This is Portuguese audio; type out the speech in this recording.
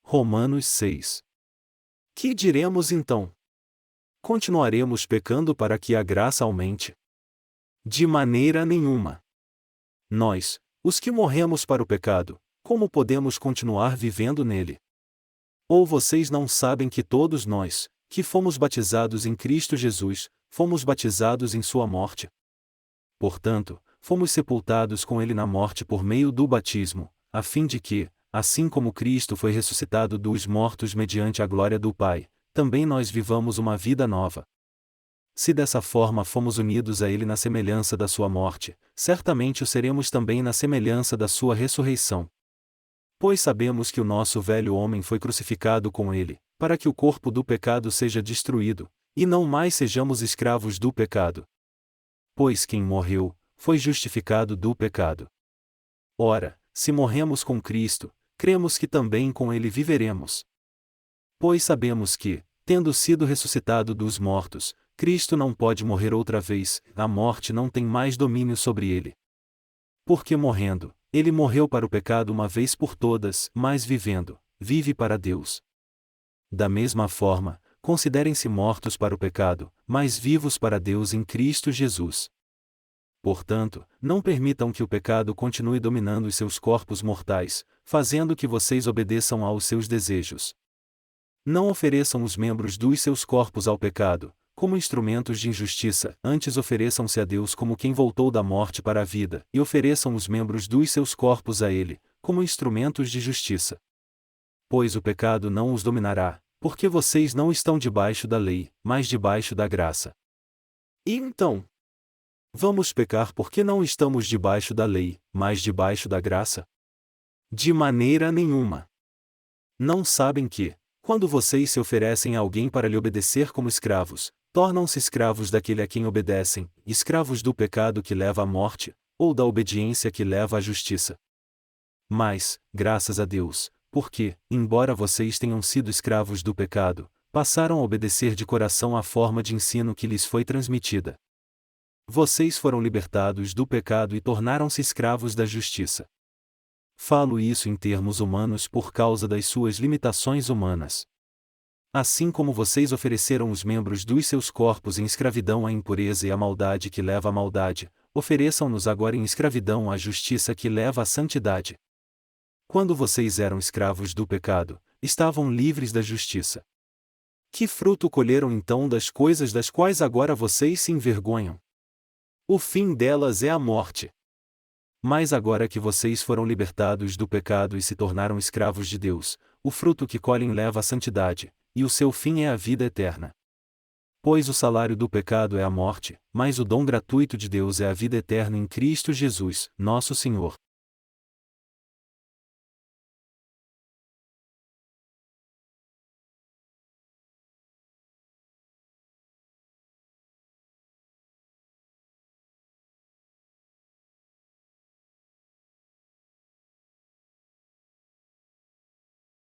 Romanos 6. Que diremos então? Continuaremos pecando para que a graça aumente? De maneira nenhuma. Nós, os que morremos para o pecado, como podemos continuar vivendo nele? Ou vocês não sabem que todos nós, que fomos batizados em Cristo Jesus, fomos batizados em sua morte? Portanto, fomos sepultados com ele na morte por meio do batismo, a fim de que, assim como Cristo foi ressuscitado dos mortos mediante a glória do Pai, também nós vivamos uma vida nova. Se dessa forma fomos unidos a ele na semelhança da sua morte, certamente o seremos também na semelhança da sua ressurreição. Pois sabemos que o nosso velho homem foi crucificado com ele, para que o corpo do pecado seja destruído, e não mais sejamos escravos do pecado. Pois quem morreu, foi justificado do pecado. Ora, se morremos com Cristo, cremos que também com ele viveremos. Pois sabemos que, tendo sido ressuscitado dos mortos, Cristo não pode morrer outra vez, a morte não tem mais domínio sobre ele. Porque morrendo, ele morreu para o pecado uma vez por todas, mas vivendo, vive para Deus. Da mesma forma, considerem-se mortos para o pecado, mas vivos para Deus em Cristo Jesus. Portanto, não permitam que o pecado continue dominando os seus corpos mortais, fazendo que vocês obedeçam aos seus desejos. Não ofereçam os membros dos seus corpos ao pecado, como instrumentos de injustiça, antes ofereçam-se a Deus como quem voltou da morte para a vida, e ofereçam os membros dos seus corpos a Ele, como instrumentos de justiça. Pois o pecado não os dominará, porque vocês não estão debaixo da lei, mas debaixo da graça. E então? Vamos pecar porque não estamos debaixo da lei, mas debaixo da graça? De maneira nenhuma. Não sabem que, quando vocês se oferecem a alguém para lhe obedecer como escravos, tornam-se escravos daquele a quem obedecem, escravos do pecado que leva à morte, ou da obediência que leva à justiça. Mas, graças a Deus, porque, embora vocês tenham sido escravos do pecado, passaram a obedecer de coração à forma de ensino que lhes foi transmitida. Vocês foram libertados do pecado e tornaram-se escravos da justiça. Falo isso em termos humanos por causa das suas limitações humanas. Assim como vocês ofereceram os membros dos seus corpos em escravidão à impureza e à maldade que leva à maldade, ofereçam-nos agora em escravidão à justiça que leva à santidade. Quando vocês eram escravos do pecado, estavam livres da justiça. Que fruto colheram então das coisas das quais agora vocês se envergonham? O fim delas é a morte. Mas agora que vocês foram libertados do pecado e se tornaram escravos de Deus, o fruto que colhem leva à santidade, e o seu fim é a vida eterna. Pois o salário do pecado é a morte, mas o dom gratuito de Deus é a vida eterna em Cristo Jesus, nosso Senhor.